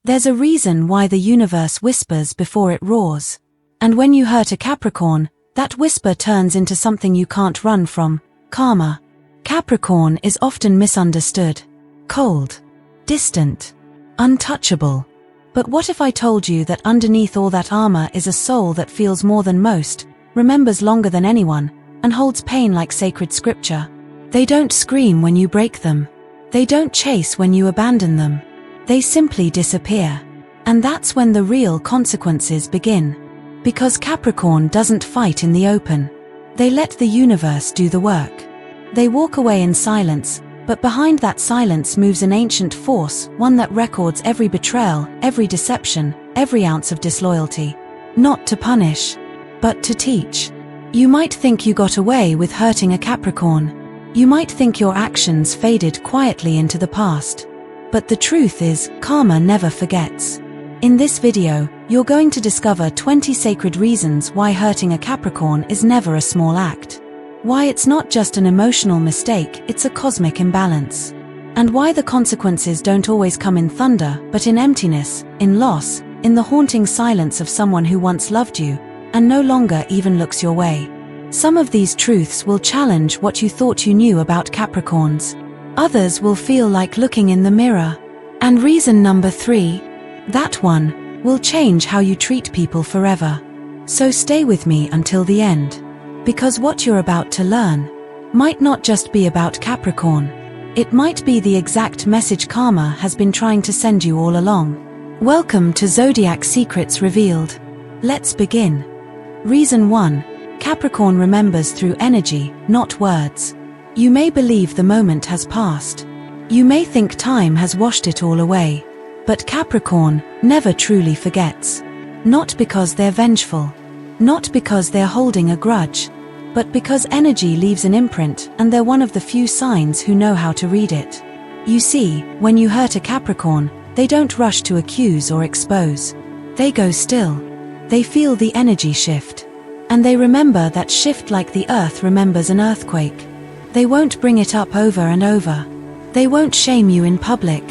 There's a reason why the universe whispers before it roars. And when you hurt a Capricorn, that whisper turns into something you can't run from: karma. Capricorn is often misunderstood. Cold, distant, untouchable. But what if I told you that underneath all that armor is a soul that feels more than most, remembers longer than anyone, and holds pain like sacred scripture? They don't scream when you break them. They don't chase when you abandon them. They simply disappear. And that's when the real consequences begin. Because Capricorn doesn't fight in the open. They let the universe do the work. They walk away in silence, but behind that silence moves an ancient force, one that records every betrayal, every deception, every ounce of disloyalty. Not to punish, but to teach. You might think you got away with hurting a Capricorn. You might think your actions faded quietly into the past. But the truth is, karma never forgets. In this video, you're going to discover 20 sacred reasons why hurting a Capricorn is never a small act. Why it's not just an emotional mistake, it's a cosmic imbalance. And why the consequences don't always come in thunder, but in emptiness, in loss, in the haunting silence of someone who once loved you, and no longer even looks your way. Some of these truths will challenge what you thought you knew about Capricorns. Others will feel like looking in the mirror. And reason number 3, that one, will change how you treat people forever. So stay with me until the end. Because what you're about to learn might not just be about Capricorn. It might be the exact message karma has been trying to send you all along. Welcome to Zodiac Secrets Revealed. Let's begin. Reason 1. Capricorn remembers through energy, not words. You may believe the moment has passed. You may think time has washed it all away. But Capricorn never truly forgets. Not because they're vengeful. Not because they're holding a grudge. But because energy leaves an imprint, and they're one of the few signs who know how to read it. You see, when you hurt a Capricorn, they don't rush to accuse or expose. They go still. They feel the energy shift. And they remember that shift like the earth remembers an earthquake. They won't bring it up over and over. They won't shame you in public.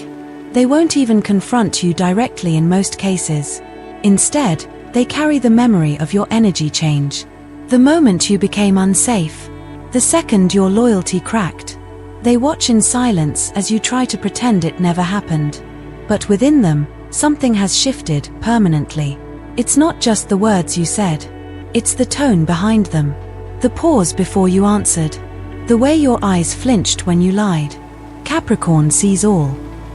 They won't even confront you directly in most cases. Instead, they carry the memory of your energy change. The moment you became unsafe. The second your loyalty cracked. They watch in silence as you try to pretend it never happened. But within them, something has shifted permanently. It's not just the words you said. It's the tone behind them. The pause before you answered. The way your eyes flinched when you lied. Capricorn sees all.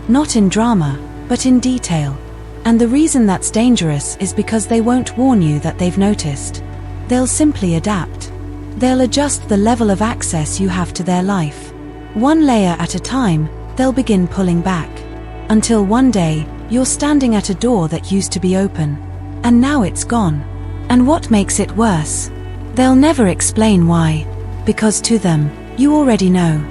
Not in drama, but in detail. And the reason that's dangerous is because they won't warn you that they've noticed. They'll simply adapt. They'll adjust the level of access you have to their life. One layer at a time, they'll begin pulling back. Until one day, you're standing at a door that used to be open. And now it's gone. And what makes it worse? They'll never explain why. Because to them, you already know.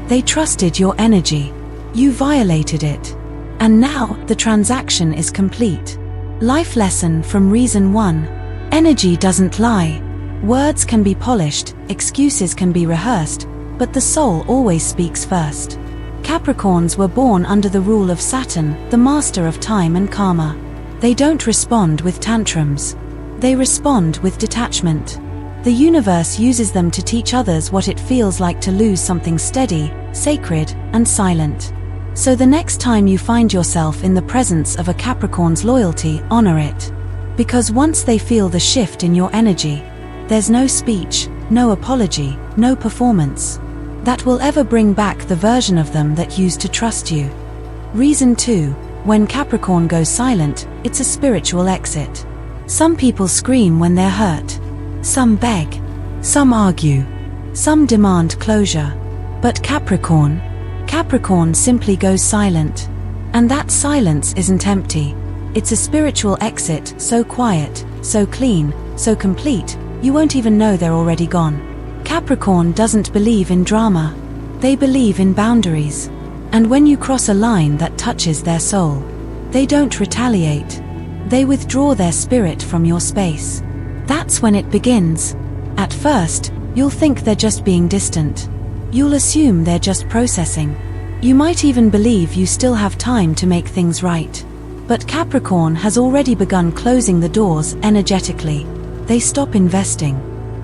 They trusted your energy. You violated it. And now, the transaction is complete. Life lesson from reason 1. Energy doesn't lie. Words can be polished, excuses can be rehearsed, but the soul always speaks first. Capricorns were born under the rule of Saturn, the master of time and karma. They don't respond with tantrums. They respond with detachment. The universe uses them to teach others what it feels like to lose something steady, sacred, and silent. So the next time you find yourself in the presence of a Capricorn's loyalty, honor it. Because once they feel the shift in your energy, there's no speech, no apology, no performance that will ever bring back the version of them that used to trust you. Reason 2. When Capricorn goes silent, it's a spiritual exit. Some people scream when they're hurt. Some beg. Some argue. Some demand closure. But Capricorn simply goes silent. And that silence isn't empty. It's a spiritual exit, so quiet, so clean, so complete, you won't even know they're already gone. Capricorn doesn't believe in drama. They believe in boundaries. And when you cross a line that touches their soul, they don't retaliate. They withdraw their spirit from your space. That's when it begins. At first, you'll think they're just being distant. You'll assume they're just processing. You might even believe you still have time to make things right. But Capricorn has already begun closing the doors energetically. They stop investing.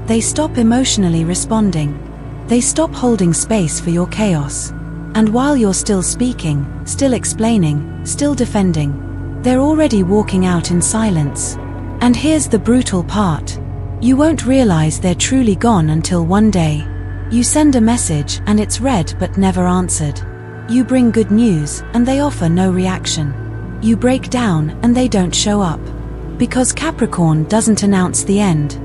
They stop emotionally responding. They stop holding space for your chaos. And while you're still speaking, still explaining, still defending, they're already walking out in silence. And here's the brutal part. You won't realize they're truly gone until one day. You send a message and it's read but never answered. You bring good news and they offer no reaction. You break down and they don't show up. Because Capricorn doesn't announce the end.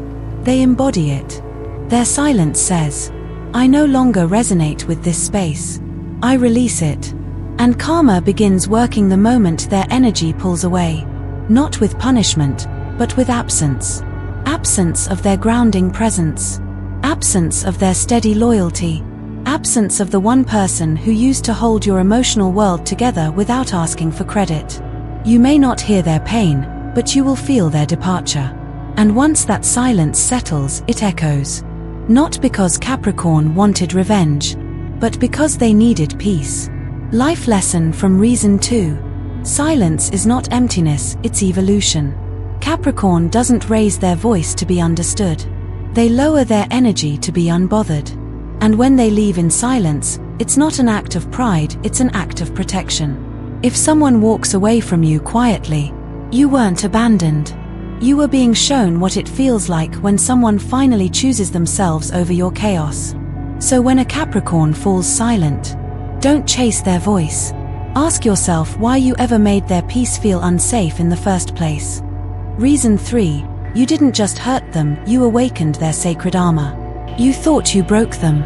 They embody it. Their silence says, I no longer resonate with this space. I release it. And karma begins working the moment their energy pulls away. Not with punishment, but with absence. Absence of their grounding presence. Absence of their steady loyalty. Absence of the one person who used to hold your emotional world together without asking for credit. You may not hear their pain, but you will feel their departure. And once that silence settles, it echoes. Not because Capricorn wanted revenge, but because they needed peace. Life lesson from reason 2. Silence is not emptiness, it's evolution. Capricorn doesn't raise their voice to be understood. They lower their energy to be unbothered. And when they leave in silence, it's not an act of pride, it's an act of protection. If someone walks away from you quietly, you weren't abandoned. You were being shown what it feels like when someone finally chooses themselves over your chaos. So when a Capricorn falls silent, don't chase their voice. Ask yourself why you ever made their peace feel unsafe in the first place. Reason 3. You didn't just hurt them, you awakened their sacred armor. You thought you broke them.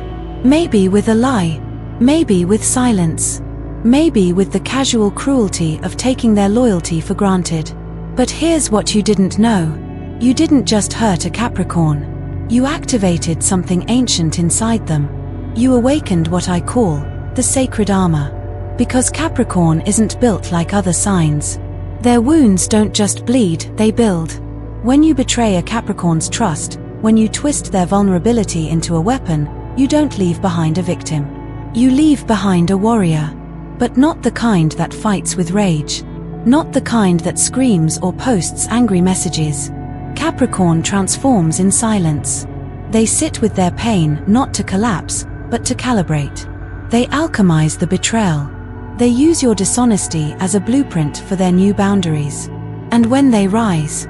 Maybe with a lie. Maybe with silence. Maybe with the casual cruelty of taking their loyalty for granted. But here's what you didn't know. You didn't just hurt a Capricorn. You activated something ancient inside them. You awakened what I call the sacred armor. Because Capricorn isn't built like other signs. Their wounds don't just bleed, they build. When you betray a Capricorn's trust, when you twist their vulnerability into a weapon, you don't leave behind a victim. You leave behind a warrior. But not the kind that fights with rage. Not the kind that screams or posts angry messages. Capricorn transforms in silence. They sit with their pain not to collapse, but to calibrate. They alchemize the betrayal. They use your dishonesty as a blueprint for their new boundaries. And when they rise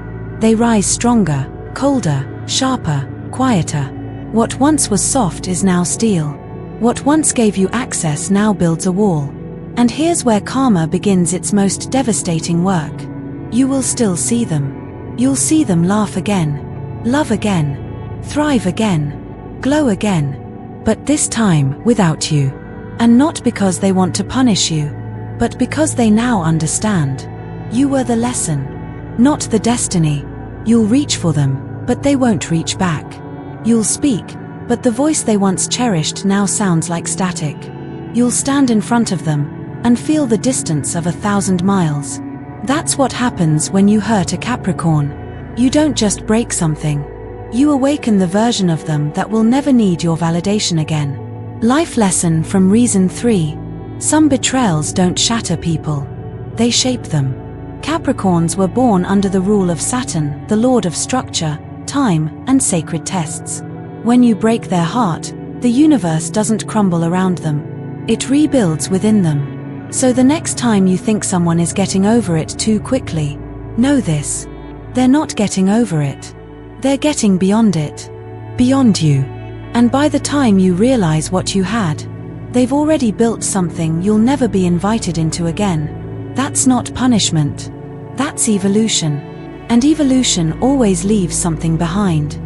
stronger, colder, sharper, quieter. What once was soft is now steel. What once gave you access now builds a wall. And here's where karma begins its most devastating work. You will still see them. You'll see them laugh again, love again, thrive again, glow again. But this time without you. And not because they want to punish you, but because they now understand. You were the lesson, not the destiny. You'll reach for them, but they won't reach back. You'll speak, but the voice they once cherished now sounds like static. You'll stand in front of them and feel the distance of 1,000 miles. That's what happens when you hurt a Capricorn. You don't just break something. You awaken the version of them that will never need your validation again. Life lesson from reason 3. Some betrayals don't shatter people. They shape them. Capricorns were born under the rule of Saturn, the lord of structure, time, and sacred tests. When you break their heart, the universe doesn't crumble around them. It rebuilds within them. So the next time you think someone is getting over it too quickly, know this. They're not getting over it. They're getting beyond it. Beyond you. And by the time you realize what you had, they've already built something you'll never be invited into again. That's not punishment. That's evolution. And evolution always leaves something behind.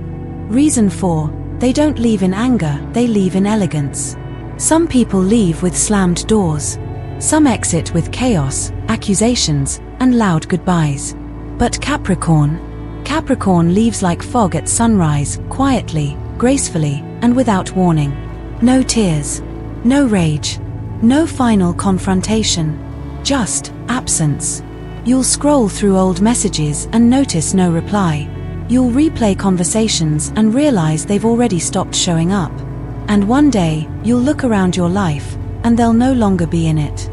Reason 4. They don't leave in anger, they leave in elegance. Some people leave with slammed doors. Some exit with chaos, accusations, and loud goodbyes. But Capricorn leaves like fog at sunrise, quietly, gracefully, and without warning. No tears. No rage. No final confrontation. Just absence. You'll scroll through old messages and notice no reply. You'll replay conversations and realize they've already stopped showing up. And one day, you'll look around your life, and they'll no longer be in it.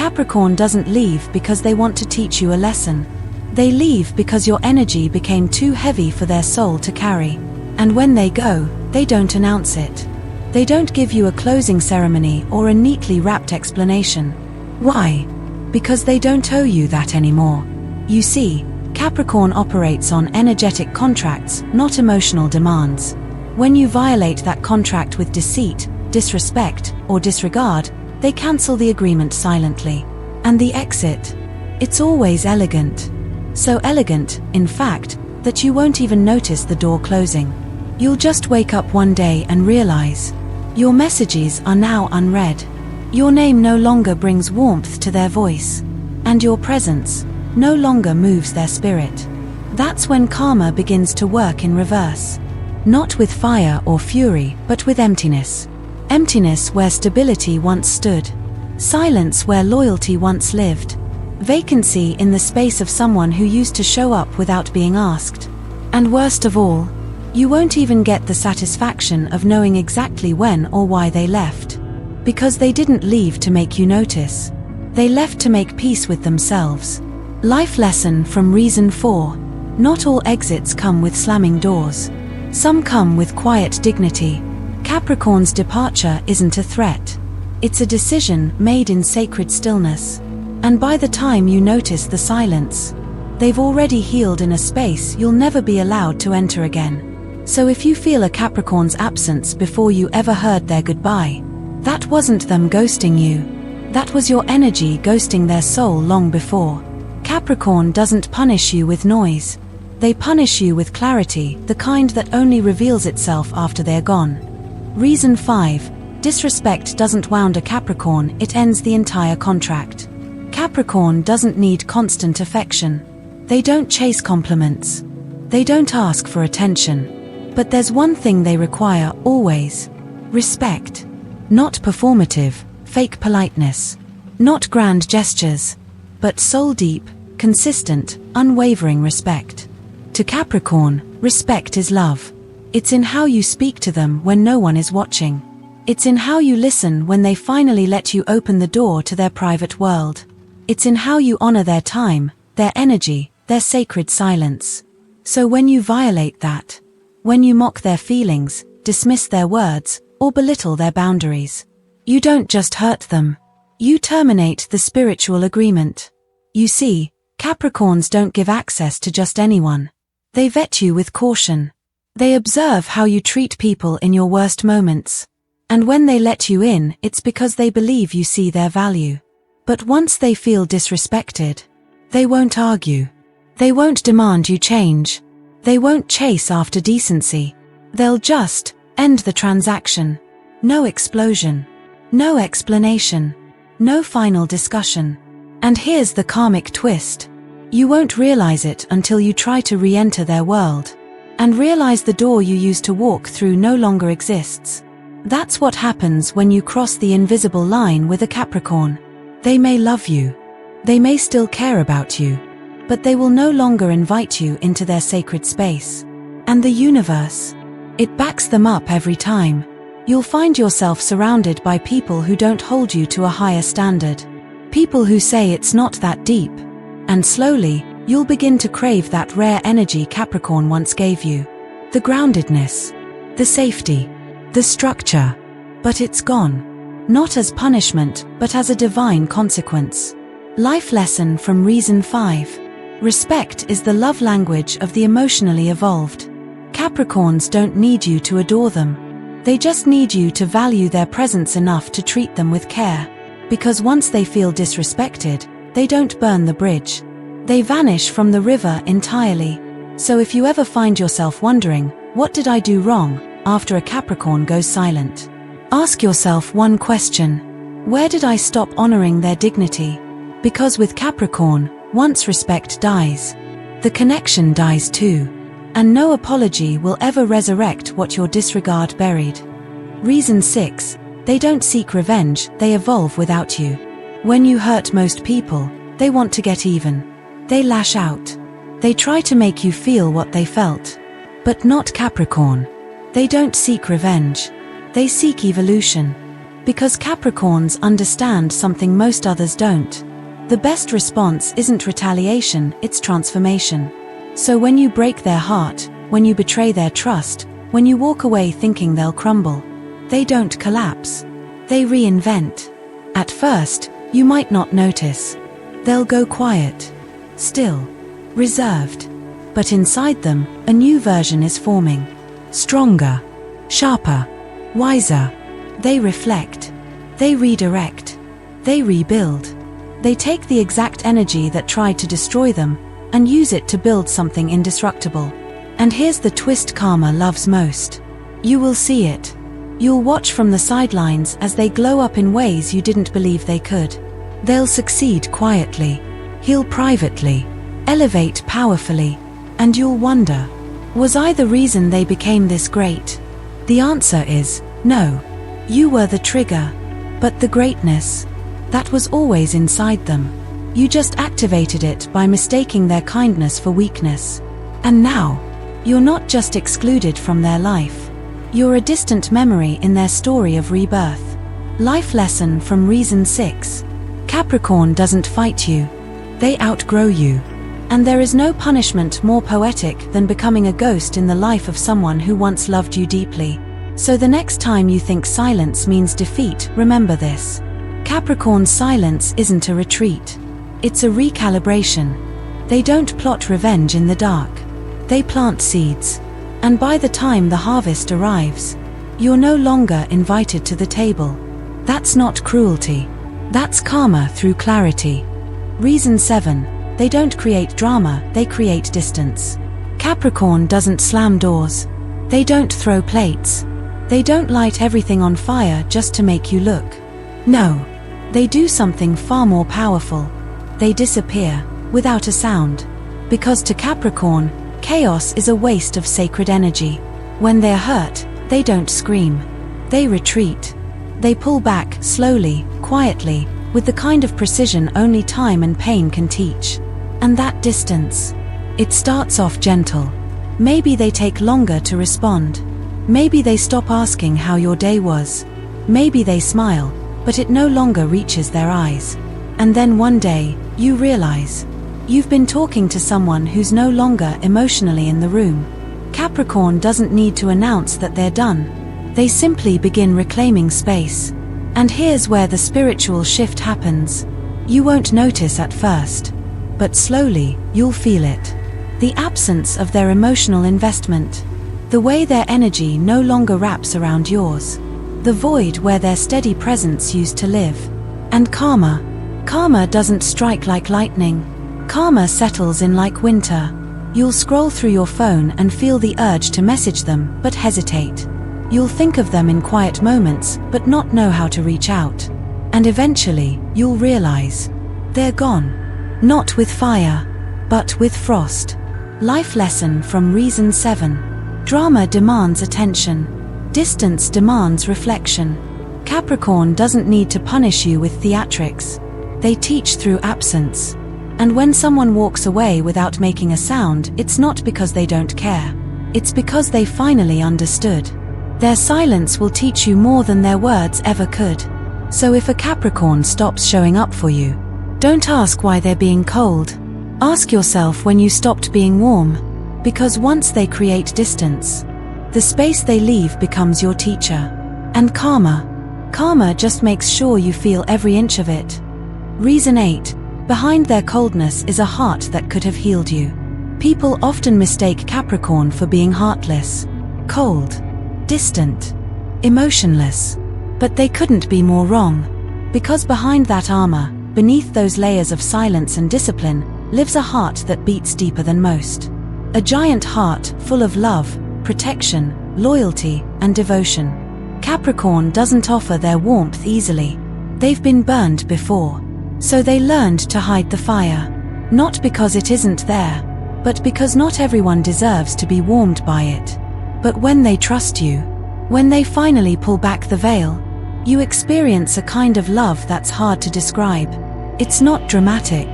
Capricorn doesn't leave because they want to teach you a lesson. They leave because your energy became too heavy for their soul to carry. And when they go, they don't announce it. They don't give you a closing ceremony or a neatly wrapped explanation. Why? Because they don't owe you that anymore. You see, Capricorn operates on energetic contracts, not emotional demands. When you violate that contract with deceit, disrespect, or disregard, they cancel the agreement silently. And the exit? It's always elegant. So elegant, in fact, that you won't even notice the door closing. You'll just wake up one day and realize your messages are now unread. Your name no longer brings warmth to their voice, and your presence no longer moves their spirit. That's when karma begins to work in reverse. Not with fire or fury, but with emptiness. Emptiness where stability once stood. Silence where loyalty once lived. Vacancy in the space of someone who used to show up without being asked. And worst of all, you won't even get the satisfaction of knowing exactly when or why they left. Because they didn't leave to make you notice. They left to make peace with themselves. Life lesson from reason 4. Not all exits come with slamming doors. Some come with quiet dignity. Capricorn's departure isn't a threat. It's a decision made in sacred stillness. And by the time you notice the silence, they've already healed in a space you'll never be allowed to enter again. So if you feel a Capricorn's absence before you ever heard their goodbye, that wasn't them ghosting you. That was your energy ghosting their soul long before. Capricorn doesn't punish you with noise. They punish you with clarity, the kind that only reveals itself after they're gone. Reason 5. Disrespect doesn't wound a Capricorn, it ends the entire contract. Capricorn doesn't need constant affection. They don't chase compliments. They don't ask for attention. But there's one thing they require, always. Respect. Not performative, fake politeness. Not grand gestures. But soul-deep, consistent, unwavering respect. To Capricorn, respect is love. It's in how you speak to them when no one is watching. It's in how you listen when they finally let you open the door to their private world. It's in how you honor their time, their energy, their sacred silence. So when you violate that, when you mock their feelings, dismiss their words, or belittle their boundaries, you don't just hurt them. You terminate the spiritual agreement. You see, Capricorns don't give access to just anyone. They vet you with caution. They observe how you treat people in your worst moments. And when they let you in, it's because they believe you see their value. But once they feel disrespected, they won't argue. They won't demand you change. They won't chase after decency. They'll just end the transaction. No explosion. No explanation. No final discussion. And here's the karmic twist. You won't realize it until you try to re-enter their world. And realize the door you used to walk through no longer exists. That's what happens when you cross the invisible line with a Capricorn. They may love you. They may still care about you. But they will no longer invite you into their sacred space. And the universe, it backs them up every time. You'll find yourself surrounded by people who don't hold you to a higher standard. People who say it's not that deep. And slowly, you'll begin to crave that rare energy Capricorn once gave you. The groundedness, the safety, the structure. But it's gone. Not as punishment, but as a divine consequence. Life lesson from reason 5. Respect is the love language of the emotionally evolved. Capricorns don't need you to adore them. They just need you to value their presence enough to treat them with care. Because once they feel disrespected, they don't burn the bridge. They vanish from the river entirely. So if you ever find yourself wondering, what did I do wrong, after a Capricorn goes silent? Ask yourself one question. Where did I stop honoring their dignity? Because with Capricorn, once respect dies, the connection dies too. And no apology will ever resurrect what your disregard buried. Reason 6. They don't seek revenge, they evolve without you. When you hurt most people, they want to get even. They lash out. They try to make you feel what they felt. But not Capricorn. They don't seek revenge. They seek evolution. Because Capricorns understand something most others don't. The best response isn't retaliation, it's transformation. So when you break their heart, when you betray their trust, when you walk away thinking they'll crumble, they don't collapse. They reinvent. At first, you might not notice. They'll go quiet, still, reserved. But inside them, a new version is forming. Stronger, sharper, wiser. They reflect. They redirect. They rebuild. They take the exact energy that tried to destroy them and use it to build something indestructible. And here's the twist karma loves most. You will see it. You'll watch from the sidelines as they glow up in ways you didn't believe they could. They'll succeed quietly, heal privately, elevate powerfully, and you'll wonder, was I the reason they became this great? The answer is, no. You were the trigger. But the greatness, that was always inside them. You just activated it by mistaking their kindness for weakness. And now, you're not just excluded from their life. You're a distant memory in their story of rebirth. Life lesson from reason 6. Capricorn doesn't fight you. They outgrow you. And there is no punishment more poetic than becoming a ghost in the life of someone who once loved you deeply. So the next time you think silence means defeat, remember this. Capricorn's silence isn't a retreat. It's a recalibration. They don't plot revenge in the dark. They plant seeds. And by the time the harvest arrives, you're no longer invited to the table. That's not cruelty. That's karma through clarity. Reason 7. They don't create drama, they create distance. Capricorn doesn't slam doors. They don't throw plates. They don't light everything on fire just to make you look. No. They do something far more powerful. They disappear, without a sound. Because to Capricorn, chaos is a waste of sacred energy. When they're hurt, they don't scream. They retreat. They pull back, slowly, quietly, with the kind of precision only time and pain can teach. And that distance, it starts off gentle. Maybe they take longer to respond. Maybe they stop asking how your day was. Maybe they smile, but it no longer reaches their eyes. And then one day, you realize, you've been talking to someone who's no longer emotionally in the room. Capricorn doesn't need to announce that they're done. They simply begin reclaiming space. And here's where the spiritual shift happens. You won't notice at first, but slowly, you'll feel it. The absence of their emotional investment. The way their energy no longer wraps around yours. The void where their steady presence used to live. And karma. Karma doesn't strike like lightning. Karma settles in like winter. You'll scroll through your phone and feel the urge to message them, but hesitate. You'll think of them in quiet moments, but not know how to reach out. And eventually, you'll realize, they're gone. Not with fire, but with frost. Life lesson from reason 7. Drama demands attention. Distance demands reflection. Capricorn doesn't need to punish you with theatrics. They teach through absence. And when someone walks away without making a sound, it's not because they don't care. It's because they finally understood. Their silence will teach you more than their words ever could. So if a Capricorn stops showing up for you, don't ask why they're being cold. Ask yourself when you stopped being warm. Because once they create distance, the space they leave becomes your teacher. And karma. Karma just makes sure you feel every inch of it. Reason 8. Behind their coldness is a heart that could have healed you. People often mistake Capricorn for being heartless, cold, distant, emotionless. But they couldn't be more wrong. Because behind that armor, beneath those layers of silence and discipline, lives a heart that beats deeper than most. A giant heart full of love, protection, loyalty, and devotion. Capricorn doesn't offer their warmth easily. They've been burned before. So they learned to hide the fire. Not because it isn't there, but because not everyone deserves to be warmed by it. But when they trust you, when they finally pull back the veil, you experience a kind of love that's hard to describe. It's not dramatic.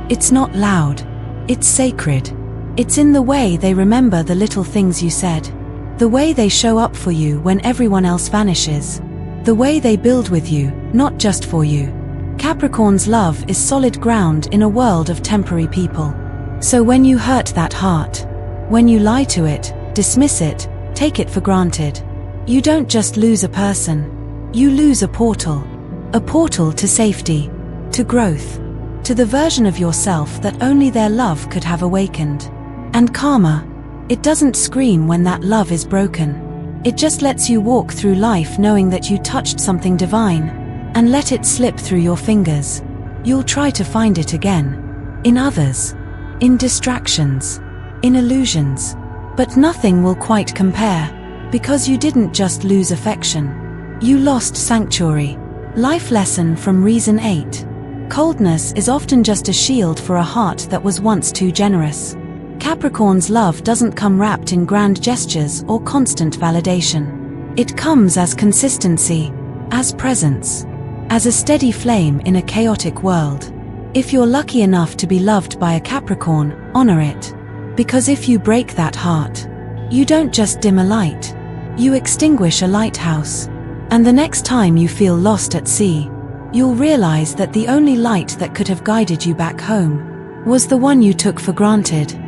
It's not loud. It's sacred. It's in the way they remember the little things you said. The way they show up for you when everyone else vanishes. The way they build with you, not just for you. Capricorn's love is solid ground in a world of temporary people. So when you hurt that heart, when you lie to it, dismiss it, take it for granted, you don't just lose a person, you lose a portal. A portal to safety, to growth, to the version of yourself that only their love could have awakened. And karma, it doesn't scream when that love is broken. It just lets you walk through life knowing that you touched something divine, and let it slip through your fingers. You'll try to find it again. In others. In distractions. In illusions. But nothing will quite compare. Because you didn't just lose affection. You lost sanctuary. Life lesson from reason 8. Coldness is often just a shield for a heart that was once too generous. Capricorn's love doesn't come wrapped in grand gestures or constant validation. It comes as consistency, as presence, as a steady flame in a chaotic world. If you're lucky enough to be loved by a Capricorn, honor it. Because if you break that heart, you don't just dim a light, you extinguish a lighthouse. And the next time you feel lost at sea, you'll realize that the only light that could have guided you back home was the one you took for granted.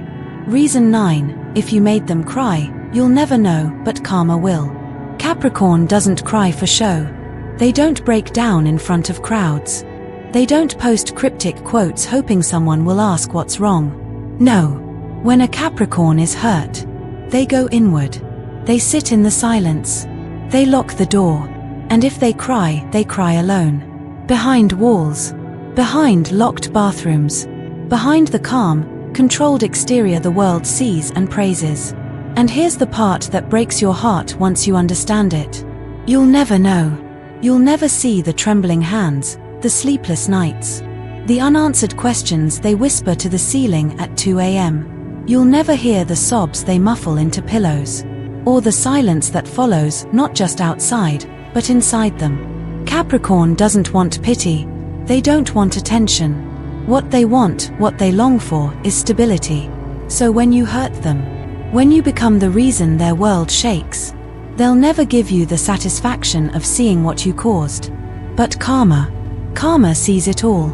Reason 9, if you made them cry, you'll never know, but karma will. Capricorn doesn't cry for show. They don't break down in front of crowds. They don't post cryptic quotes hoping someone will ask what's wrong. No. When a Capricorn is hurt, they go inward. They sit in the silence. They lock the door, and if they cry alone. Behind walls, behind locked bathrooms, behind the calm, controlled exterior the world sees and praises. And here's the part that breaks your heart once you understand it. You'll never know. You'll never see the trembling hands, the sleepless nights, the unanswered questions they whisper to the ceiling at 2 a.m. You'll never hear the sobs they muffle into pillows. Or the silence that follows, not just outside, but inside them. Capricorn doesn't want pity. They don't want attention. What they want, what they long for, is stability. So when you hurt them, when you become the reason their world shakes, they'll never give you the satisfaction of seeing what you caused. But karma sees it all.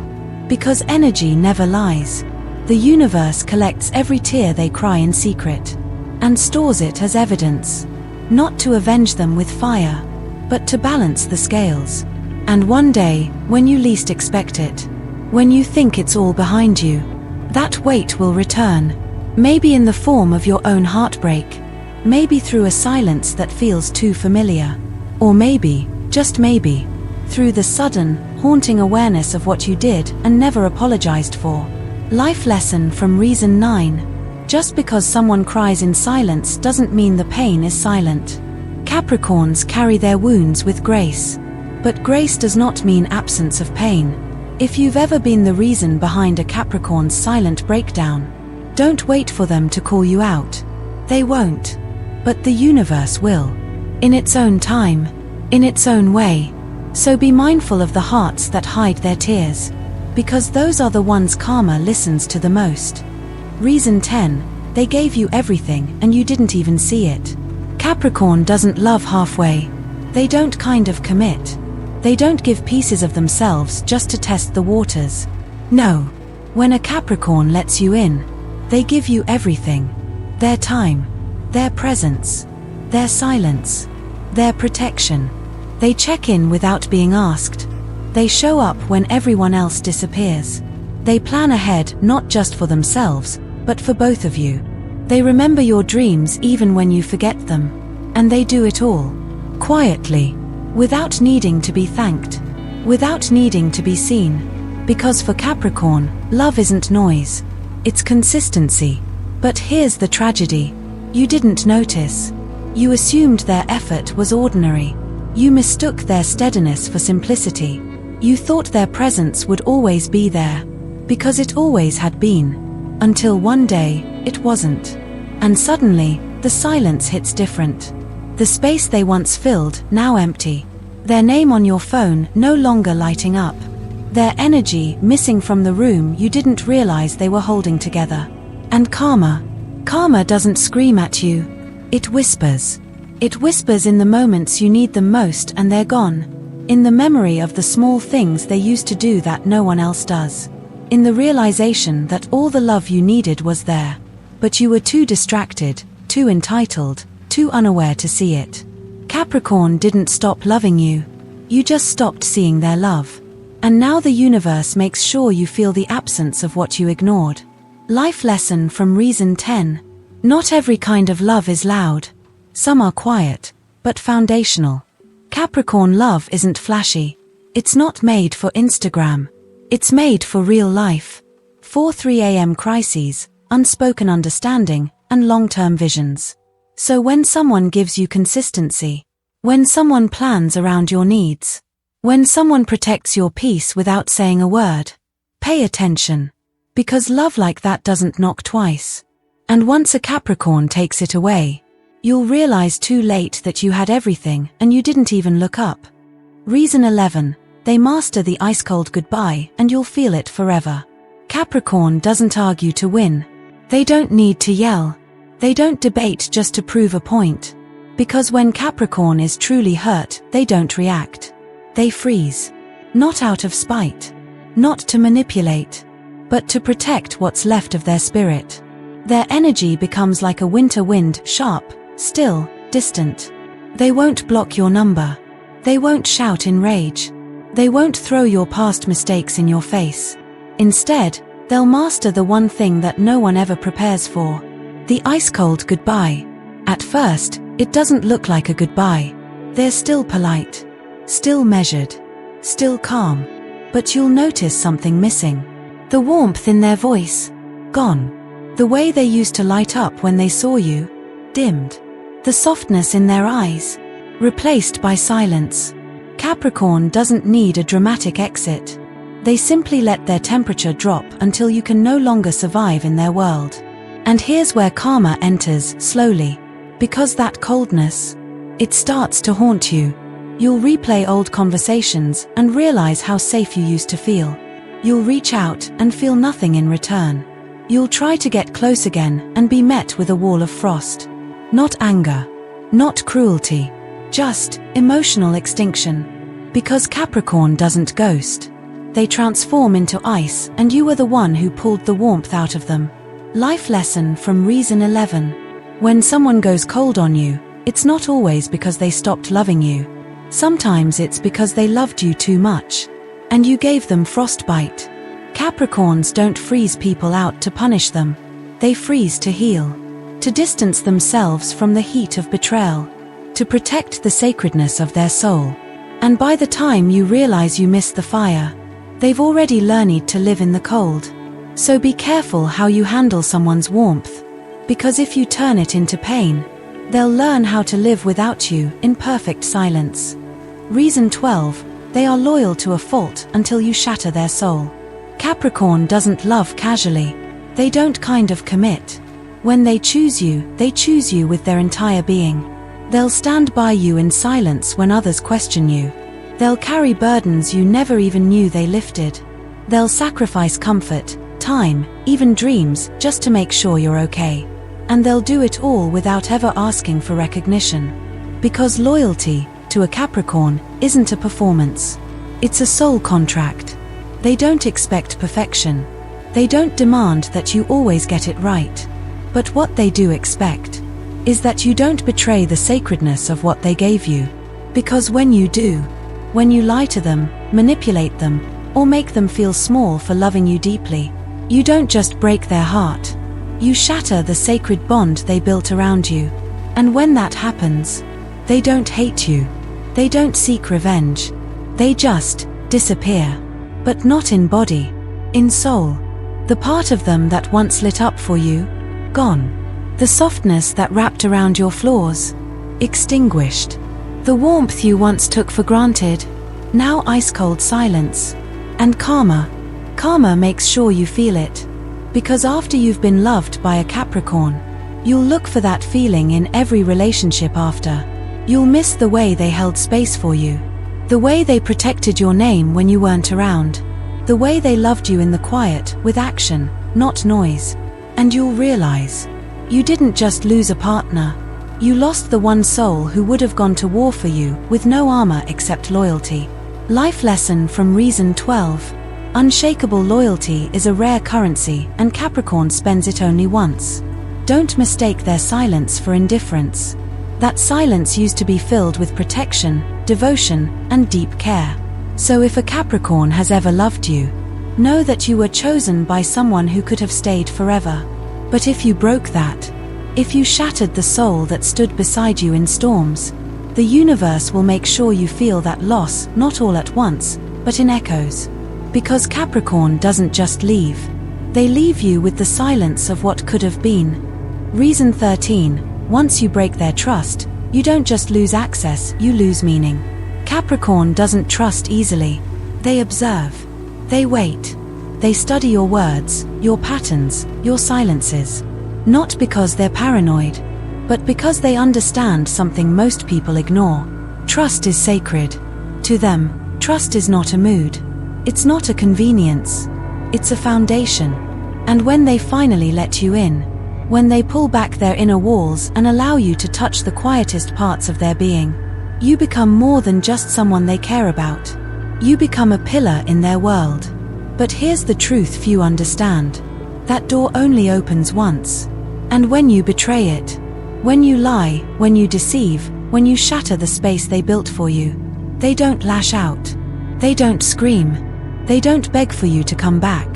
Because energy never lies. The universe collects every tear they cry in secret, and stores it as evidence, not to avenge them with fire, but to balance the scales. And one day, when you least expect it, when you think it's all behind you, that weight will return, maybe in the form of your own heartbreak, maybe through a silence that feels too familiar, or maybe, just maybe, through the sudden, haunting awareness of what you did and never apologized for. Life lesson from reason 9. Just because someone cries in silence doesn't mean the pain is silent. Capricorns carry their wounds with grace. But grace does not mean absence of pain. If you've ever been the reason behind a Capricorn's silent breakdown, don't wait for them to call you out. They won't. But the universe will. In its own time. In its own way. So be mindful of the hearts that hide their tears. Because those are the ones karma listens to the most. Reason 10, they gave you everything and you didn't even see it. Capricorn doesn't love halfway. They don't kind of commit. They don't give pieces of themselves just to test the waters. No. When a Capricorn lets you in, they give you everything. Their time, their presence, their silence, their protection. They check in without being asked. They show up when everyone else disappears. They plan ahead not just for themselves, but for both of you. They remember your dreams even when you forget them. And they do it all. Quietly. Without needing to be thanked. Without needing to be seen. Because for Capricorn, love isn't noise. It's consistency. But here's the tragedy. You didn't notice. You assumed their effort was ordinary. You mistook their steadiness for simplicity. You thought their presence would always be there. Because it always had been. Until one day, it wasn't. And suddenly, the silence hits different. The space they once filled, now empty. Their name on your phone no longer lighting up. Their energy missing from the room you didn't realize they were holding together. And karma doesn't scream at you. It whispers. It whispers in the moments you need them most and they're gone. In the memory of the small things they used to do that no one else does. In the realization that all the love you needed was there. But you were too distracted, too entitled, too unaware to see it. Capricorn didn't stop loving you. You just stopped seeing their love. And now the universe makes sure you feel the absence of what you ignored. Life lesson from reason 10. Not every kind of love is loud. Some are quiet, but foundational. Capricorn love isn't flashy. It's not made for Instagram. It's made for real life. 4-3 a.m. crises, unspoken understanding, and long-term visions. So when someone gives you consistency, when someone plans around your needs, when someone protects your peace without saying a word, pay attention. Because love like that doesn't knock twice. And once a Capricorn takes it away, you'll realize too late that you had everything and you didn't even look up. Reason 11. They master the ice-cold goodbye and you'll feel it forever. Capricorn doesn't argue to win. They don't need to yell. They don't debate just to prove a point. Because when Capricorn is truly hurt, they don't react. They freeze. Not out of spite. Not to manipulate. But to protect what's left of their spirit. Their energy becomes like a winter wind, sharp, still, distant. They won't block your number. They won't shout in rage. They won't throw your past mistakes in your face. Instead, they'll master the one thing that no one ever prepares for. The ice-cold goodbye. At first, it doesn't look like a goodbye. They're still polite. Still measured. Still calm. But you'll notice something missing. The warmth in their voice. Gone. The way they used to light up when they saw you. Dimmed. The softness in their eyes. Replaced by silence. Capricorn doesn't need a dramatic exit. They simply let their temperature drop until you can no longer survive in their world. And here's where karma enters, slowly. Because that coldness, it starts to haunt you. You'll replay old conversations and realize how safe you used to feel. You'll reach out and feel nothing in return. You'll try to get close again and be met with a wall of frost. Not anger. Not cruelty. Just emotional extinction. Because Capricorn doesn't ghost. They transform into ice and you were the one who pulled the warmth out of them. Life lesson from reason 11. When someone goes cold on you, it's not always because they stopped loving you. Sometimes it's because they loved you too much. And you gave them frostbite. Capricorns don't freeze people out to punish them. They freeze to heal. To distance themselves from the heat of betrayal. To protect the sacredness of their soul. And by the time you realize you missed the fire, they've already learned to live in the cold. So be careful how you handle someone's warmth. Because if you turn it into pain, they'll learn how to live without you in perfect silence. Reason 12. They are loyal to a fault until you shatter their soul. Capricorn doesn't love casually. They don't kind of commit. When they choose you with their entire being. They'll stand by you in silence when others question you. They'll carry burdens you never even knew they lifted. They'll sacrifice comfort, time, even dreams, just to make sure you're okay. And they'll do it all without ever asking for recognition. Because loyalty, to a Capricorn, isn't a performance. It's a soul contract. They don't expect perfection. They don't demand that you always get it right. But what they do expect is that you don't betray the sacredness of what they gave you. Because when you do, when you lie to them, manipulate them, or make them feel small for loving you deeply, you don't just break their heart. You shatter the sacred bond they built around you. And when that happens, they don't hate you. They don't seek revenge. They just disappear. But not in body, in soul. The part of them that once lit up for you, gone. The softness that wrapped around your flaws, extinguished. The warmth you once took for granted, now ice-cold silence. And karma makes sure you feel it. Because after you've been loved by a Capricorn, you'll look for that feeling in every relationship after. You'll miss the way they held space for you. The way they protected your name when you weren't around. The way they loved you in the quiet, with action, not noise. And you'll realize, you didn't just lose a partner. You lost the one soul who would have gone to war for you with no armor except loyalty. Life lesson from reason 12. Unshakable loyalty is a rare currency, and Capricorn spends it only once. Don't mistake their silence for indifference. That silence used to be filled with protection, devotion, and deep care. So if a Capricorn has ever loved you, know that you were chosen by someone who could have stayed forever. But if you broke that, if you shattered the soul that stood beside you in storms, the universe will make sure you feel that loss, not all at once, but in echoes. Because Capricorn doesn't just leave. They leave you with the silence of what could have been. Reason 13. Once you break their trust, you don't just lose access, you lose meaning. Capricorn doesn't trust easily. They observe. They wait. They study your words, your patterns, your silences. Not because they're paranoid, but because they understand something most people ignore. Trust is sacred. To them, trust is not a mood. It's not a convenience. It's a foundation. And when they finally let you in, when they pull back their inner walls and allow you to touch the quietest parts of their being, you become more than just someone they care about. You become a pillar in their world. But here's the truth few understand. That door only opens once. And when you betray it, when you lie, when you deceive, when you shatter the space they built for you, they don't lash out. They don't scream. They don't beg for you to come back.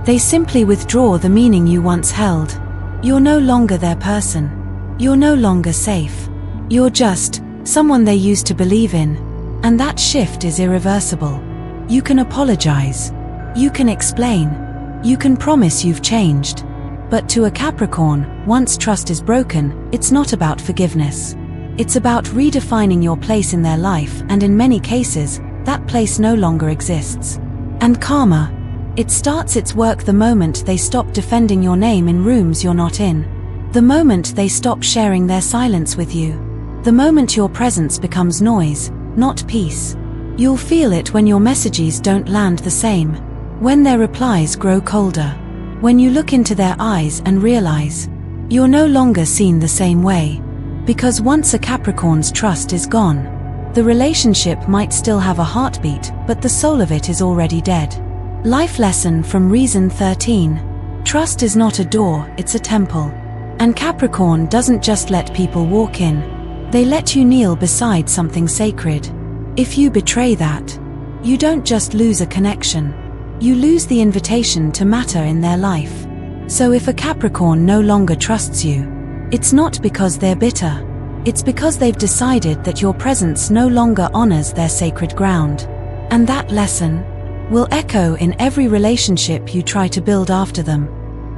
They simply withdraw the meaning you once held. You're no longer their person. You're no longer safe. You're just someone they used to believe in. And that shift is irreversible. You can apologize. You can explain. You can promise you've changed. But to a Capricorn, once trust is broken, it's not about forgiveness. It's about redefining your place in their life, and in many cases, that place no longer exists. And karma. It starts its work the moment they stop defending your name in rooms you're not in. The moment they stop sharing their silence with you. The moment your presence becomes noise, not peace. You'll feel it when your messages don't land the same. When their replies grow colder. When you look into their eyes and realize you're no longer seen the same way. Because once a Capricorn's trust is gone, the relationship might still have a heartbeat, but the soul of it is already dead. Life lesson from reason 13. Trust is not a door, it's a temple. And Capricorn doesn't just let people walk in. They let you kneel beside something sacred. If you betray that, you don't just lose a connection. You lose the invitation to matter in their life. So if a Capricorn no longer trusts you, it's not because they're bitter. It's because they've decided that your presence no longer honors their sacred ground. And that lesson will echo in every relationship you try to build after them.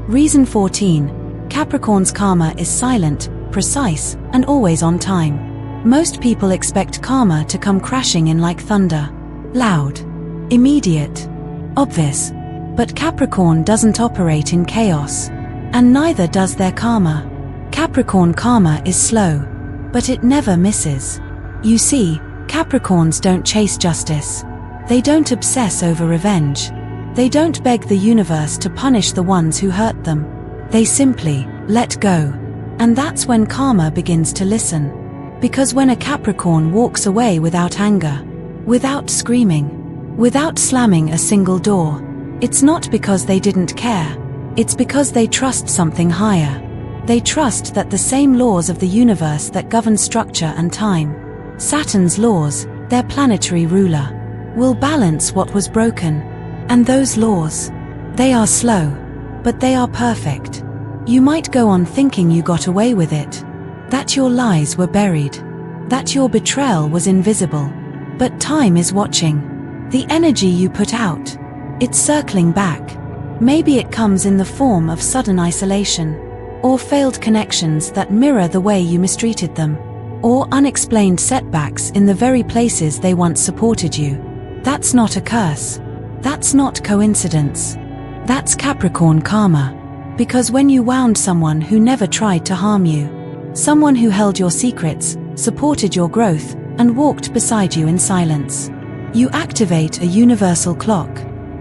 Reason 14. Capricorn's karma is silent, precise, and always on time. Most people expect karma to come crashing in like thunder. Loud. Immediate. Obvious. But Capricorn doesn't operate in chaos. And neither does their karma. Capricorn karma is slow. But it never misses. You see, Capricorns don't chase justice. They don't obsess over revenge. They don't beg the universe to punish the ones who hurt them. They simply let go. And that's when karma begins to listen. Because when a Capricorn walks away without anger, without screaming, without slamming a single door, it's not because they didn't care. It's because they trust something higher. They trust that the same laws of the universe that govern structure and time, Saturn's laws, their planetary ruler, will balance what was broken. And those laws, they are slow, but they are perfect. You might go on thinking you got away with it, that your lies were buried, that your betrayal was invisible. But time is watching. The energy you put out, it's circling back. Maybe it comes in the form of sudden isolation, or failed connections that mirror the way you mistreated them, or unexplained setbacks in the very places they once supported you. That's not a curse. That's not coincidence. That's Capricorn karma. Because when you wound someone who never tried to harm you, someone who held your secrets, supported your growth, and walked beside you in silence, you activate a universal clock.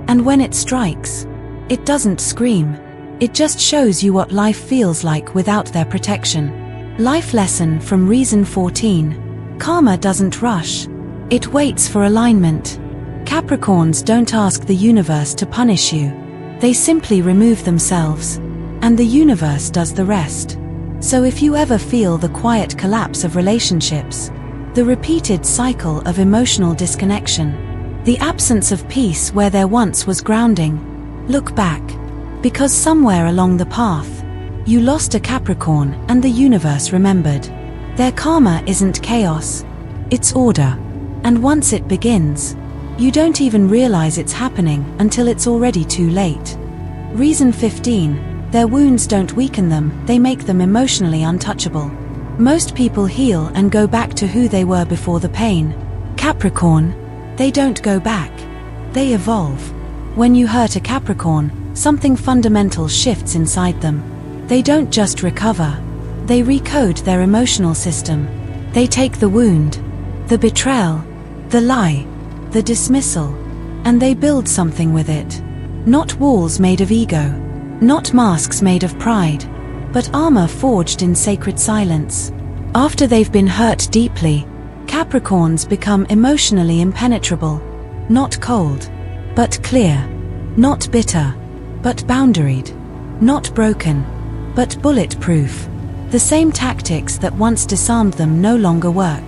And when it strikes, it doesn't scream. It just shows you what life feels like without their protection. Life lesson from reason 14. Karma doesn't rush. It waits for alignment. Capricorns don't ask the universe to punish you. They simply remove themselves. And the universe does the rest. So if you ever feel the quiet collapse of relationships, the repeated cycle of emotional disconnection, the absence of peace where there once was grounding, look back. Because somewhere along the path, you lost a Capricorn and the universe remembered. Their karma isn't chaos, it's order. And once it begins, you don't even realize it's happening until it's already too late. Reason 15. Their wounds don't weaken them, they make them emotionally untouchable. Most people heal and go back to who they were before the pain. Capricorn, they don't go back. They evolve. When you hurt a Capricorn, something fundamental shifts inside them. They don't just recover. They recode their emotional system. They take the wound, the betrayal, the lie, the dismissal, and they build something with it. Not walls made of ego, not masks made of pride, but armor forged in sacred silence. After they've been hurt deeply, Capricorns become emotionally impenetrable. Not cold, but clear. Not bitter, but boundaried. Not broken, but bulletproof. The same tactics that once disarmed them no longer work.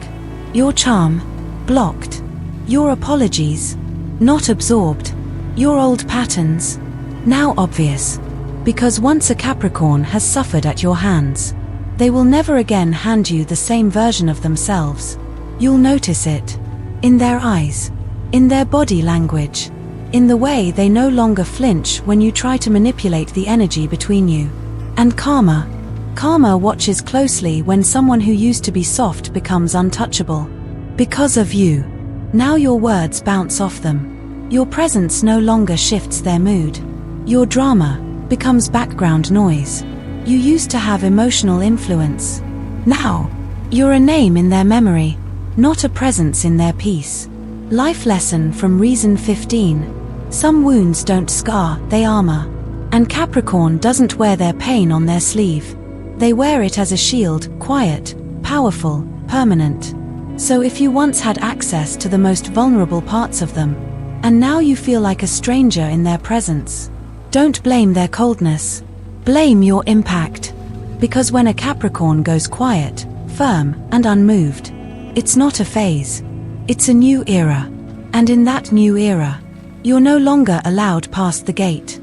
Your charm, blocked. Your apologies, not absorbed. Your old patterns, now obvious. Because once a Capricorn has suffered at your hands, they will never again hand you the same version of themselves. You'll notice it. In their eyes, in their body language, in the way they no longer flinch when you try to manipulate the energy between you. And karma. Karma watches closely when someone who used to be soft becomes untouchable. Because of you, now your words bounce off them. Your presence no longer shifts their mood. Your drama becomes background noise. You used to have emotional influence. Now, you're a name in their memory, not a presence in their peace. Life lesson from reason 15. Some wounds don't scar, they armor. And Capricorn doesn't wear their pain on their sleeve. They wear it as a shield, quiet, powerful, permanent. So if you once had access to the most vulnerable parts of them, and now you feel like a stranger in their presence, don't blame their coldness. Blame your impact. Because when a Capricorn goes quiet, firm, and unmoved, it's not a phase. It's a new era. And in that new era, you're no longer allowed past the gate.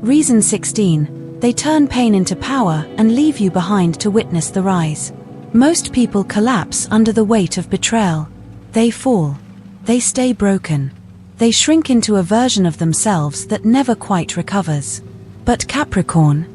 Reason 16. They turn pain into power and leave you behind to witness the rise. Most people collapse under the weight of betrayal. They fall. They stay broken. They shrink into a version of themselves that never quite recovers. But Capricorn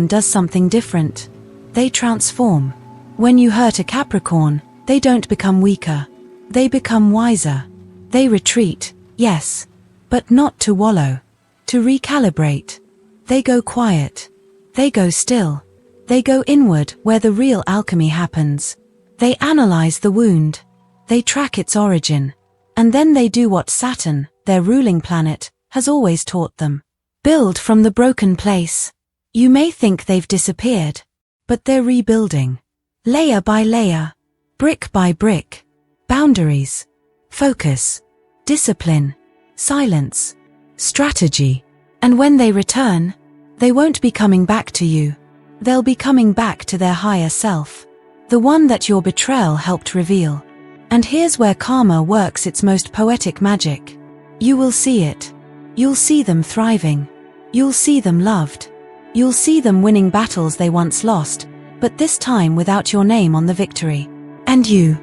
does something different. They transform. When you hurt a Capricorn, they don't become weaker. They become wiser. They retreat, yes, but not to wallow. To recalibrate. They go quiet. They go still. They go inward where the real alchemy happens. They analyze the wound. They track its origin. And then they do what Saturn, their ruling planet, has always taught them. Build from the broken place. You may think they've disappeared, but they're rebuilding. Layer by layer. Brick by brick. Boundaries. Focus. Discipline. Silence. Strategy. And when they return, they won't be coming back to you. They'll be coming back to their higher self. The one that your betrayal helped reveal. And here's where karma works its most poetic magic. You will see it. You'll see them thriving. You'll see them loved. You'll see them winning battles they once lost, but this time without your name on the victory. And you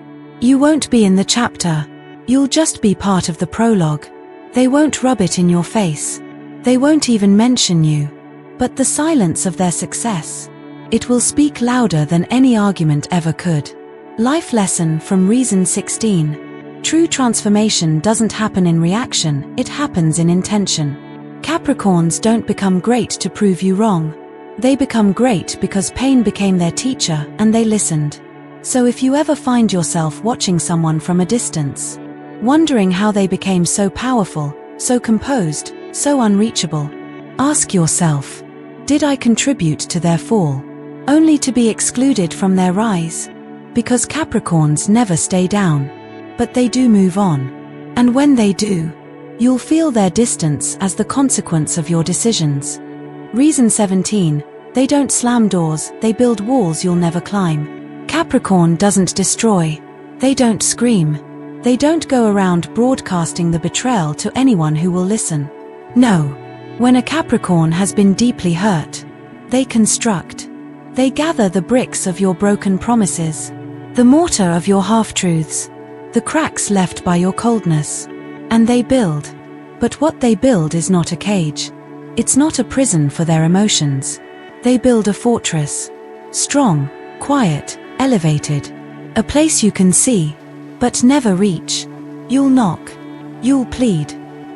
won't be in the chapter. You'll just be part of the prologue. They won't rub it in your face. They won't even mention you. But the silence of their success, it will speak louder than any argument ever could. Life lesson from reason 16. True transformation doesn't happen in reaction, it happens in intention. Capricorns don't become great to prove you wrong. They become great because pain became their teacher and they listened. So if you ever find yourself watching someone from a distance, wondering how they became so powerful, so composed, so unreachable, ask yourself, did I contribute to their fall? only to be excluded from their rise. Because Capricorns never stay down, but they do move on. And when they do, you'll feel their distance as the consequence of your decisions. Reason 17, they don't slam doors, they build walls you'll never climb. Capricorn doesn't destroy, they don't scream, they don't go around broadcasting the betrayal to anyone who will listen. No. When a Capricorn has been deeply hurt, they construct. They gather the bricks of your broken promises, the mortar of your half-truths, the cracks left by your coldness, and they build. But what they build is not a cage. It's not a prison for their emotions. They build a fortress. Strong, quiet, elevated. A place you can see, but never reach. You'll knock. You'll plead.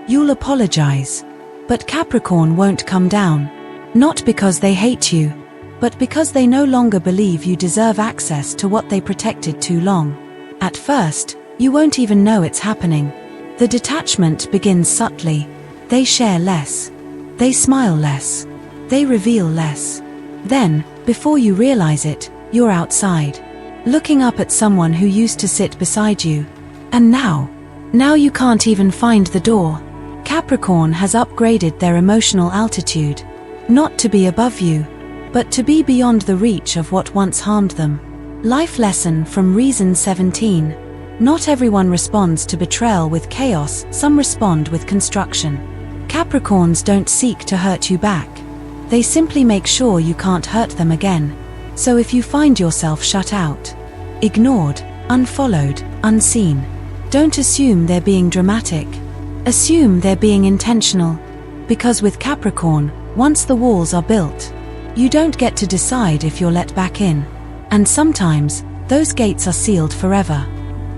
You'll apologize. But Capricorn won't come down. Not because they hate you, but because they no longer believe you deserve access to what they protected too long. At first, you won't even know it's happening. The detachment begins subtly. They share less. They smile less. They reveal less. Then, before you realize it, you're outside, looking up at someone who used to sit beside you. And now you can't even find the door. Capricorn has upgraded their emotional altitude, not to be above you, but to be beyond the reach of what once harmed them. Life lesson from Reason 17. Not everyone responds to betrayal with chaos, some respond with construction. Capricorns don't seek to hurt you back. They simply make sure you can't hurt them again. So if you find yourself shut out, ignored, unfollowed, unseen, don't assume they're being dramatic. Assume they're being intentional. Because with Capricorn, once the walls are built, you don't get to decide if you're let back in. And sometimes, those gates are sealed forever.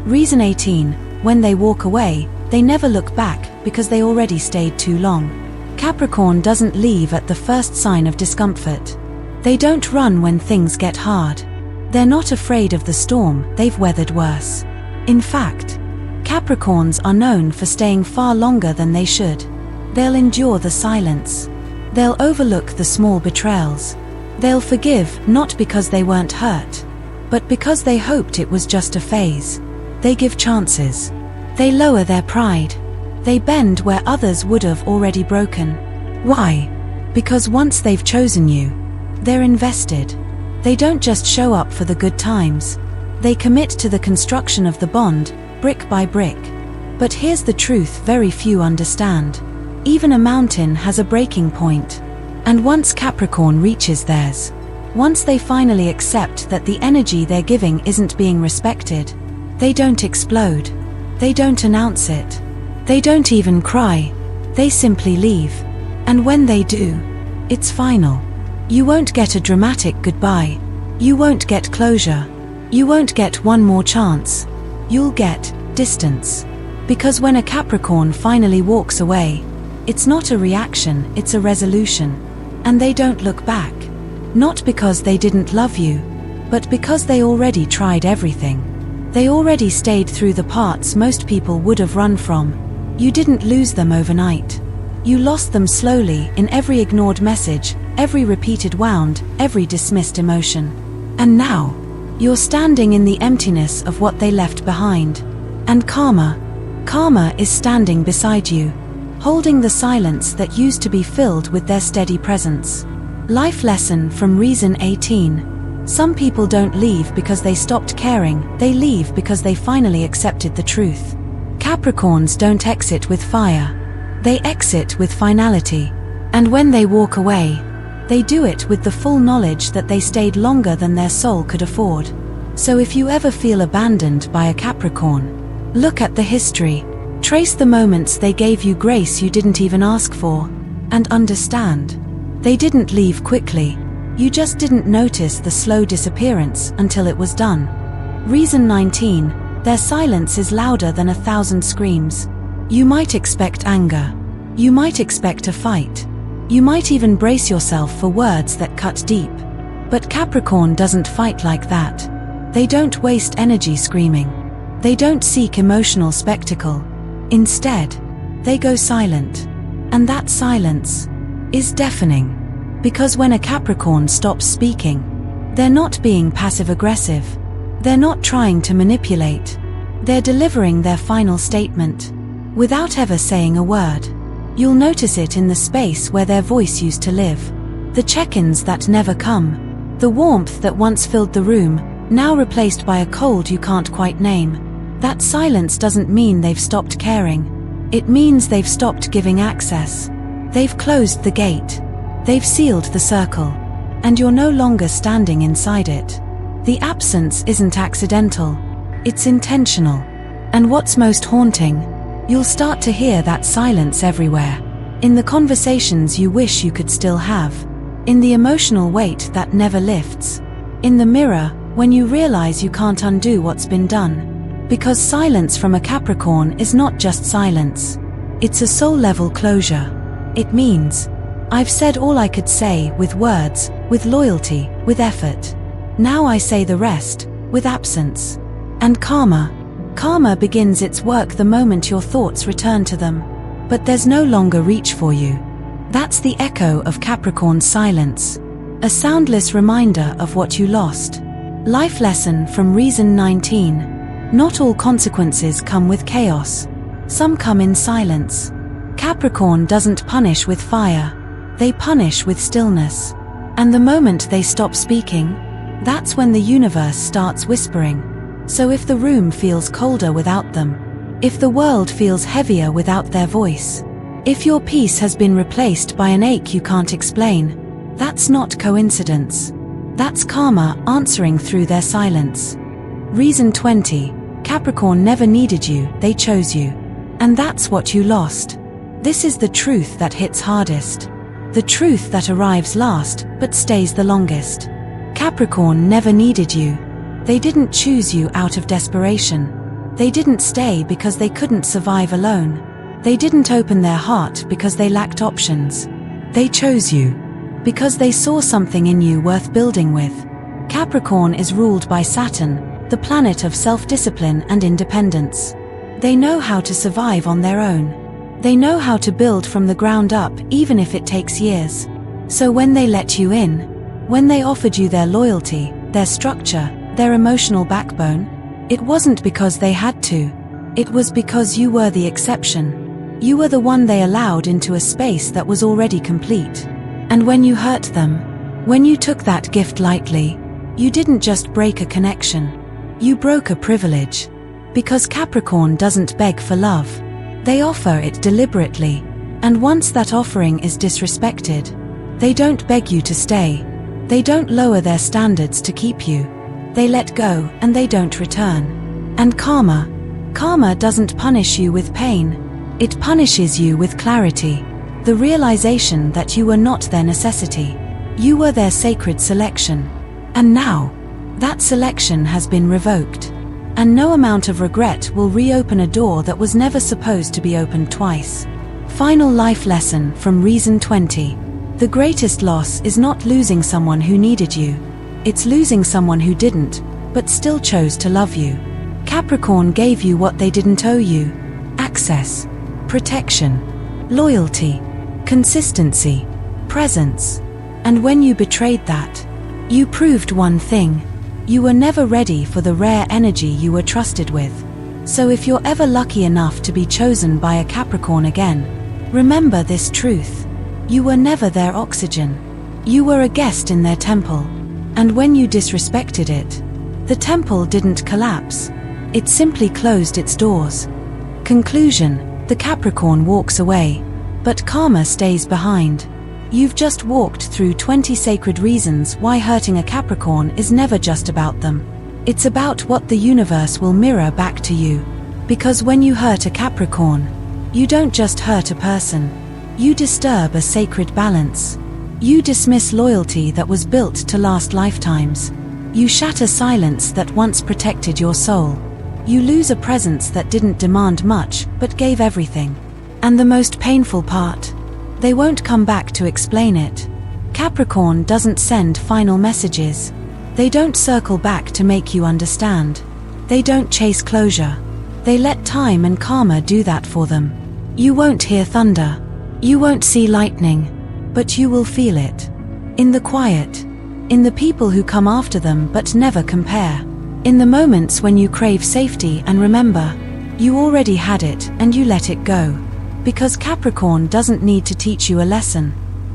Reason 18, when they walk away, they never look back because they already stayed too long. Capricorn doesn't leave at the first sign of discomfort. They don't run when things get hard. They're not afraid of the storm, they've weathered worse. In fact, Capricorns are known for staying far longer than they should. They'll endure the silence. They'll overlook the small betrayals. They'll forgive not because they weren't hurt, but because they hoped it was just a phase. They give chances. They lower their pride. They bend where others would have already broken. Why? Because once they've chosen you, they're invested. They don't just show up for the good times. They commit to the construction of the bond, brick by brick. But here's the truth very few understand. Even a mountain has a breaking point. And once Capricorn reaches theirs, once they finally accept that the energy they're giving isn't being respected, they don't explode. They don't announce it. They don't even cry. They simply leave. And when they do, it's final. You won't get a dramatic goodbye. You won't get closure. You won't get one more chance. You'll get distance. Because when a Capricorn finally walks away, it's not a reaction, it's a resolution. And they don't look back. Not because they didn't love you, but because they already tried everything. They already stayed through the parts most people would have run from. You didn't lose them overnight. You lost them slowly in every ignored message, every repeated wound, every dismissed emotion. And now, you're standing in the emptiness of what they left behind. And karma is standing beside you, holding the silence that used to be filled with their steady presence. Life lesson from Reason 18. Some people don't leave because they stopped caring, they leave because they finally accepted the truth. Capricorns don't exit with fire. They exit with finality. And when they walk away, they do it with the full knowledge that they stayed longer than their soul could afford. So if you ever feel abandoned by a Capricorn, look at the history. Trace the moments they gave you grace you didn't even ask for. And understand. They didn't leave quickly. You just didn't notice the slow disappearance until it was done. Reason 19. Their silence is louder than 1,000 screams. You might expect anger. You might expect a fight. You might even brace yourself for words that cut deep. But Capricorn doesn't fight like that. They don't waste energy screaming. They don't seek emotional spectacle. Instead, they go silent. And that silence is deafening. Because when a Capricorn stops speaking, They're not being passive-aggressive. They're not trying to manipulate. They're delivering their final statement, without ever saying a word. You'll notice it in the space where their voice used to live. The check-ins that never come. The warmth that once filled the room, now replaced by a cold you can't quite name. That silence doesn't mean they've stopped caring. It means they've stopped giving access. They've closed the gate. They've sealed the circle. And you're no longer standing inside it. The absence isn't accidental. It's intentional. And what's most haunting? You'll start to hear that silence everywhere. In the conversations you wish you could still have. In the emotional weight that never lifts. In the mirror, when you realize you can't undo what's been done. Because silence from a Capricorn is not just silence. It's a soul-level closure. It means, I've said all I could say with words, with loyalty, with effort. Now I say the rest, with absence. And karma. Karma begins its work the moment your thoughts return to them. But there's no longer reach for you. That's the echo of Capricorn's silence. A soundless reminder of what you lost. Life lesson from Reason 19. Not all consequences come with chaos. Some come in silence. Capricorn doesn't punish with fire. They punish with stillness. And the moment they stop speaking, that's when the universe starts whispering. So if the room feels colder without them, if the world feels heavier without their voice, if your peace has been replaced by an ache you can't explain, that's not coincidence. That's karma answering through their silence. Reason 20. Capricorn never needed you, they chose you. And that's what you lost. This is the truth that hits hardest. The truth that arrives last, but stays the longest. Capricorn never needed you. They didn't choose you out of desperation. They didn't stay because they couldn't survive alone. They didn't open their heart because they lacked options. They chose you because they saw something in you worth building with. Capricorn is ruled by Saturn, the planet of self-discipline and independence. They know how to survive on their own. They know how to build from the ground up even if it takes years. So when they let you in, when they offered you their loyalty, their structure, their emotional backbone, it wasn't because they had to. It was because you were the exception. You were the one they allowed into a space that was already complete. And when you hurt them, when you took that gift lightly, you didn't just break a connection. You broke a privilege. Because Capricorn doesn't beg for love. They offer it deliberately. And once that offering is disrespected, they don't beg you to stay. They don't lower their standards to keep you. They let go and they don't return. And karma. Karma doesn't punish you with pain. It punishes you with clarity. The realization that you were not their necessity. You were their sacred selection. And now, that selection has been revoked. And no amount of regret will reopen a door that was never supposed to be opened twice. Final life lesson from Reason 20. The greatest loss is not losing someone who needed you. It's losing someone who didn't, but still chose to love you. Capricorn gave you what they didn't owe you. Access, protection, loyalty, consistency, presence. And when you betrayed that, you proved one thing. You were never ready for the rare energy you were trusted with. So if you're ever lucky enough to be chosen by a Capricorn again, remember this truth. You were never their oxygen. You were a guest in their temple. And when you disrespected it, the temple didn't collapse. It simply closed its doors. Conclusion: the Capricorn walks away, but karma stays behind. You've just walked through 20 sacred reasons why hurting a Capricorn is never just about them. It's about what the universe will mirror back to you. Because when you hurt a Capricorn, you don't just hurt a person. You disturb a sacred balance. You dismiss loyalty that was built to last lifetimes. You shatter silence that once protected your soul. You lose a presence that didn't demand much, but gave everything. And the most painful part? They won't come back to explain it. Capricorn doesn't send final messages. They don't circle back to make you understand. They don't chase closure. They let time and karma do that for them. You won't hear thunder. You won't see lightning. But you will feel it. In the quiet. in the people who come after them but never compare, in the moments when you crave safety and remember, you already had it and you let it go. Because Capricorn doesn't need to teach you a lesson.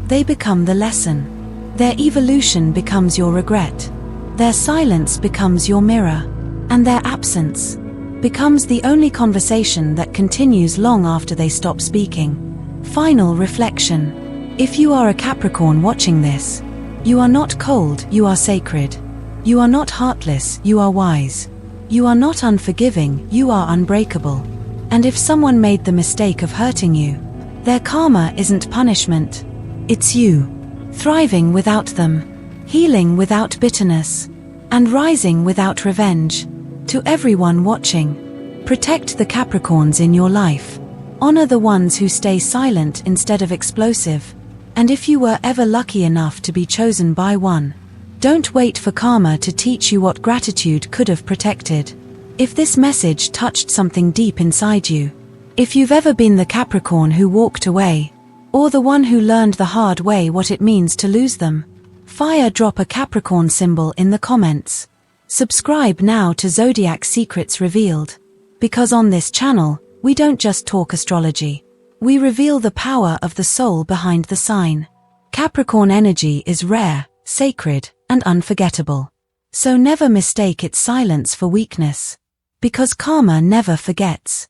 They become the lesson. Their evolution becomes your regret. Their silence becomes your mirror. And their absence becomes the only conversation that continues long after they stop speaking. Final reflection. If you are a Capricorn watching this, you are not cold, you are sacred. You are not heartless, you are wise. You are not unforgiving, you are unbreakable. And if someone made the mistake of hurting you, their karma isn't punishment. It's you. Thriving without them, healing without bitterness, and rising without revenge. To everyone watching, protect the Capricorns in your life. Honor the ones who stay silent instead of explosive. And if you were ever lucky enough to be chosen by one, don't wait for karma to teach you what gratitude could have protected. If this message touched something deep inside you, if you've ever been the Capricorn who walked away, or the one who learned the hard way what it means to lose them, drop a Capricorn symbol in the comments. Subscribe now to Zodiac Secrets Revealed. Because on this channel, we don't just talk astrology. We reveal the power of the soul behind the sign. Capricorn energy is rare, sacred, and unforgettable. So never mistake its silence for weakness. Because karma never forgets.